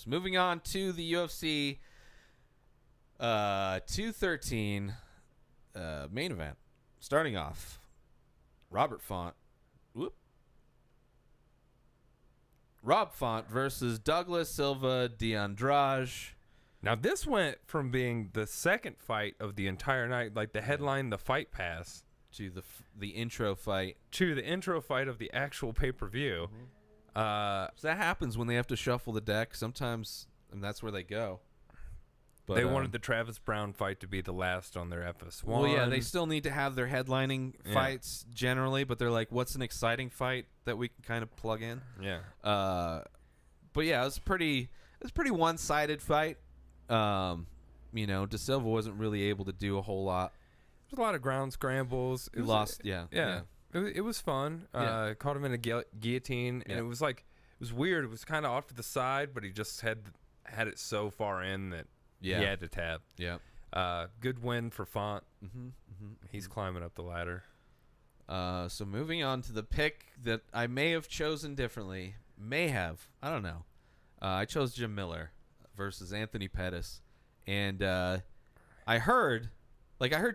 So moving on to the UFC 213 main event. Starting off, Rob Font versus Douglas Silva de Andrade. Now, this went from being the second fight of the entire night, like the headline, the Fight Pass, to the intro fight. to the intro fight of the actual pay-per-view. So that happens when they have to shuffle the deck. Sometimes, and that's where they go. But, they wanted the Travis Brown fight to be the last on their FS1. Well, yeah, they still need to have their headlining fights generally, but they're like, what's an exciting fight that we can kind of plug in? Yeah. But yeah, it was pretty one-sided fight. De Silva wasn't really able to do a whole lot. There's a lot of ground scrambles. He lost, yeah. It was fun. Caught him in a guillotine, and it was weird. It was kind of off to the side, but he just had it so far in that he had to tap. Yeah. Good win for Font. He's climbing up the ladder. So moving on to the pick that I may have chosen differently. I don't know. I chose Jim Miller versus Anthony Pettis. And I heard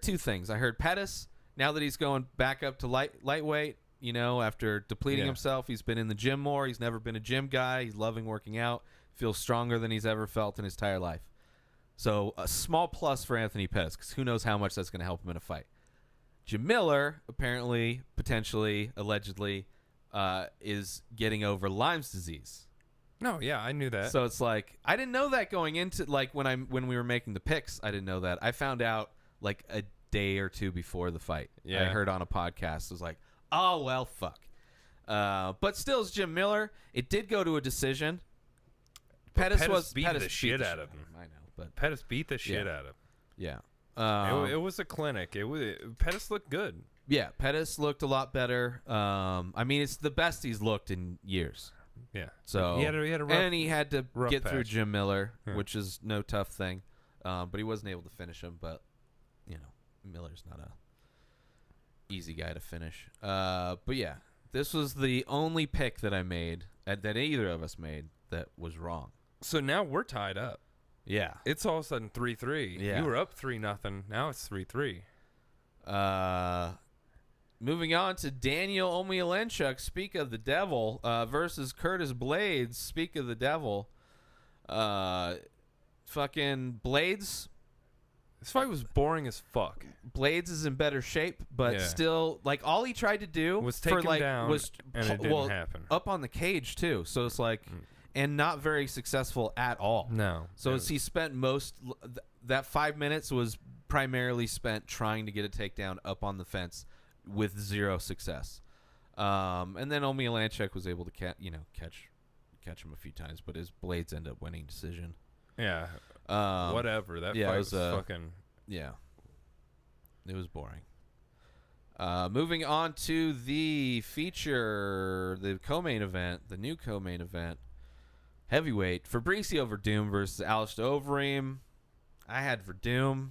two things. I heard Pettis, now that he's going back up to lightweight, after depleting himself, he's been in the gym more. He's never been a gym guy. He's loving working out. Feels stronger than he's ever felt in his entire life. So a small plus for Anthony Pettis, because who knows how much that's going to help him in a fight. Jim Miller, apparently, potentially, allegedly, is getting over Lyme's disease. No, yeah, I knew that. So it's like, I didn't know that going into, like, when we were making the picks, I didn't know that. I found out, like, a day or two before the fight. Yeah. I heard on a podcast. I was like, oh, well, fuck. But still, it's Jim Miller. It did go to a decision. Pettis beat the shit out of him. I know, but Pettis beat the shit out of him. Yeah. It was a clinic. Pettis looked good. Yeah, Pettis looked a lot better. I mean, it's the best he's looked in years. Yeah. So he had a rough, and he had to get patch through Jim Miller, which is no tough thing. But he wasn't able to finish him. But Miller's not a easy guy to finish. But yeah, this was the only pick that I made that either of us made that was wrong. So now we're tied up. Yeah. It's all of a sudden 3-3. Yeah. You were up 3-0. Now it's 3-3. Moving on to Daniel Omielanchuk, Speak of the Devil, versus Curtis Blades, Speak of the Devil. Fucking Blades. This fight was boring as fuck. Blades is in better shape, but still, like, all he tried to do was take him down, and it didn't happen. Up on the cage, too. So it's like... And not very successful at all. No. So he spent that 5 minutes was primarily spent trying to get a takedown up on the fence with zero success. And then Omielanchuk was able to catch him a few times, but his Blades end up winning decision. Yeah. Whatever. That fight was fucking... Yeah. It was boring. Moving on to the co-main event, the new co-main event. Heavyweight, Fabricio Verdum versus Alistair Overeem. I had Verdum.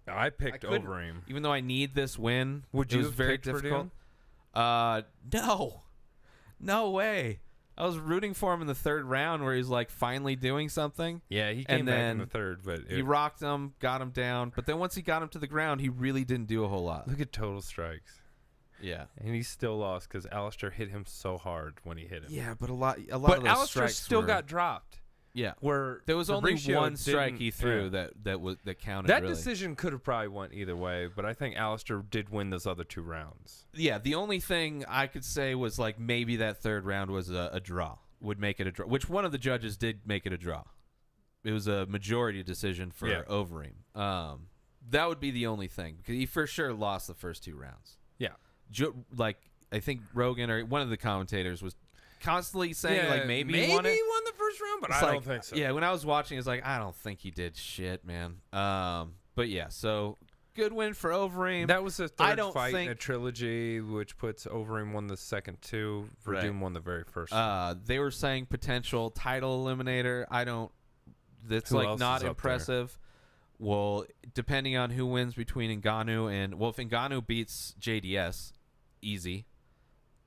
I picked Overeem. Even though I need this win, it was very difficult. No way. I was rooting for him in the third round where he's like finally doing something. Yeah, he came back in the third, but he rocked him, got him down. But then once he got him to the ground, he really didn't do a whole lot. Look at total strikes. Yeah, and he still lost because Alistair hit him so hard when he hit him. Yeah, but a lot of those Alistair strikes still got dropped. Yeah, where there was only one strike he threw that counted. That really. Decision could have probably went either way, but I think Alistair did win those other 2 rounds. Yeah, the only thing I could say was like maybe that third round was a draw, would make it a draw. Which one of the judges did make it a draw? It was a majority decision for Overeem. That would be the only thing because he for sure lost the first 2 rounds. Yeah. Like I think Rogan or one of the commentators was constantly saying maybe he won the first round, but I don't think so. Yeah, when I was watching, it's like I don't think he did shit, man. But yeah, so good win for Overeem. That was the third fight in a trilogy, which puts Overeem won the second 2. Verdum won the very first. They were saying potential title eliminator. That's like not impressive. Well, depending on who wins between Ngannou and... Well, if Ngannou beats JDS, easy.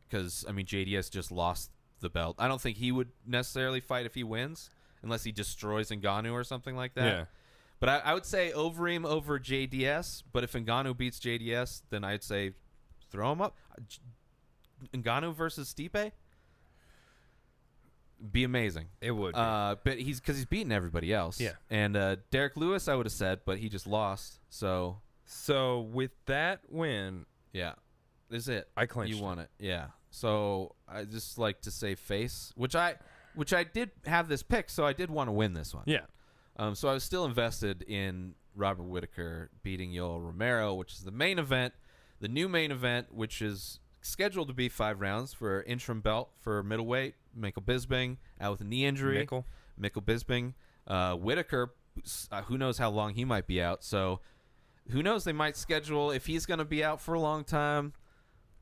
Because, I mean, JDS just lost the belt. I don't think he would necessarily fight if he wins. unless he destroys Ngannou or something like that. Yeah. But I would say Overeem over JDS. But if Ngannou beats JDS, then I'd say throw him up. Ngannou versus Stipe? Be amazing. It would. But he's beaten everybody else. Yeah. And Derek Lewis, I would have said, but he just lost. So with that win, yeah, this is it. I clinched. You won it. Yeah. So I just like to say face, which I did have this pick, so I did want to win this one. Yeah. So I was still invested in Robert Whittaker beating Yoel Romero, which is the main event, the new main event, which is scheduled to be 5 rounds for interim belt for middleweight. Mikkel Bisping out with a knee injury. Mikkel Bisping. Whittaker, who knows how long he might be out. So who knows? They might schedule, if he's going to be out for a long time,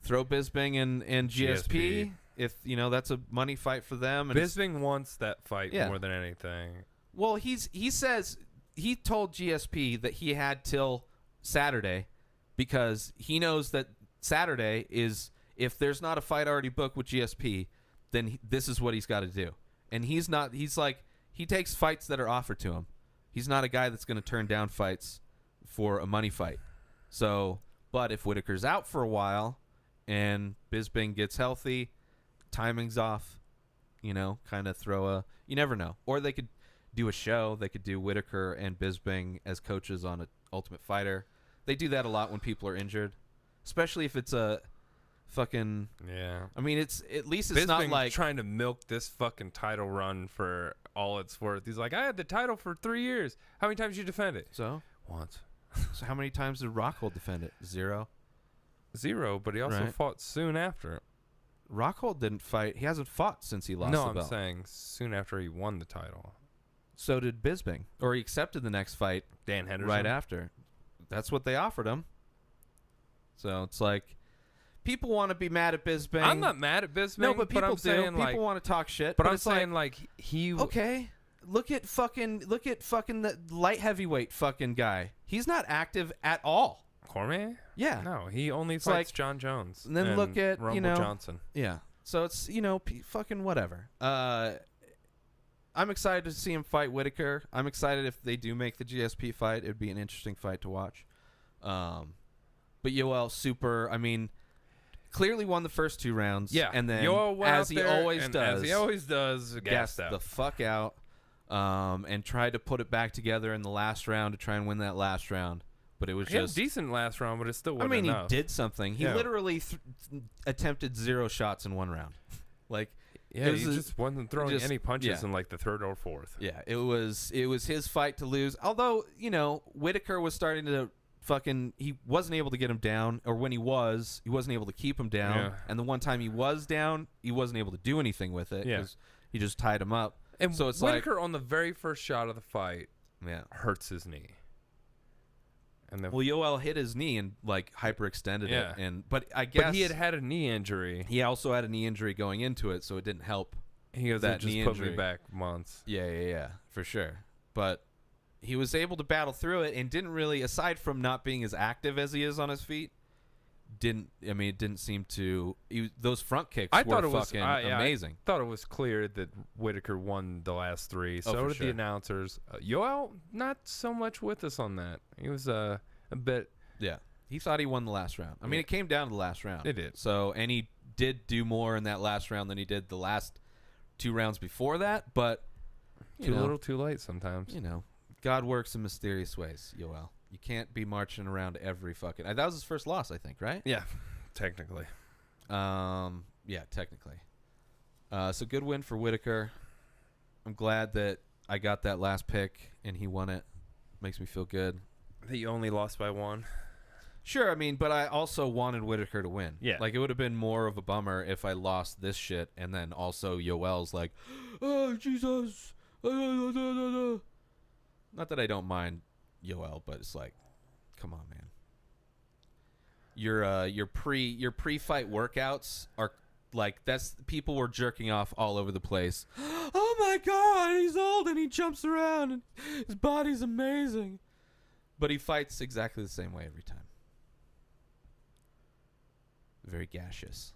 throw Bisping and GSP. If, that's a money fight for them. And Bisping wants that fight more than anything. Well, he told GSP that he had till Saturday because he knows that Saturday is, if there's not a fight already booked with GSP, then this is what he's got to do. And he's like, he takes fights that are offered to him. He's not a guy that's going to turn down fights for a money fight. So, but if Whittaker's out for a while and Bisping gets healthy, timing's off, kind of you never know. Or they could do a show. They could do Whittaker and Bisping as coaches on a Ultimate Fighter. They do that a lot when people are injured, especially if it's a fucking. Yeah. I mean, it's Bisping not like trying to milk this fucking title run for all it's worth. He's like, I had the title for 3 years. How many times did you defend it? So once. So how many times did Rockhold defend it? 0. 0, but he also fought soon after. Rockhold didn't fight. He hasn't fought since he lost the belt. No, I'm saying soon after he won the title. So did Bisping. Or he accepted the next fight Dan Henderson. right after. That's what they offered him. So it's like, people want to be mad at Bisping. I'm not mad at Bisping. No, but people I'm do. Saying, people want to talk shit. But I'm saying he. Okay. Look at fucking the light heavyweight fucking guy. He's not active at all. Cormier? Yeah. No, he only fights John Jones. And then look at Rumble Johnson. Yeah. So it's fucking whatever. I'm excited to see him fight Whittaker. I'm excited if they do make the GSP fight. It'd be an interesting fight to watch. But Yoel, super. I mean, clearly won the first 2 rounds. Yeah. And then, as he always does, gassed out the fuck out. And tried to put it back together in the last round to try and win that last round. But it was just a decent last round, but it still wasn't enough. He did something. He literally attempted 0 shots in 1 round. He just wasn't throwing any punches in like the 3rd or 4th. Yeah, it was his fight to lose. Although, Whittaker was starting to he wasn't able to get him down, or when he wasn't able to keep him down. Yeah. And the one time he was down, he wasn't able to do anything with it because he just tied him up. And so it's Whittaker on the very first shot of the fight hurts his knee. And then Yoel hit his knee and hyperextended it. But I guess he had a knee injury. He also had a knee injury going into it, so it didn't help. He goes, that just put me back months. Yeah, for sure. But he was able to battle through it and didn't really, aside from not being as active as he is on his feet, it didn't seem to. Those front kicks were fucking amazing. I thought it was clear that Whittaker won the last 3. So did the announcers. Yoel, not so much with us on that. He was a bit. Yeah, he thought he won the last round. I mean, it came down to the last round. It did. So, and he did do more in that last round than he did the last 2 rounds before that. But too little, too late sometimes. God works in mysterious ways, Yoel. You can't be marching around every fucking. That was his first loss, I think, right? Yeah, technically. Yeah, technically. So good win for Whittaker. I'm glad that I got that last pick and he won it. Makes me feel good. That you only lost by 1. Sure, I mean, but I also wanted Whittaker to win. Yeah. It would have been more of a bummer if I lost this shit and then also Yoel's like, oh, Jesus. Not that I don't mind Yoel, but it's like, come on, man. Your pre-fight workouts are people were jerking off all over the place. Oh my God, he's old and he jumps around and his body's amazing, but he fights exactly the same way every time. Very gaseous.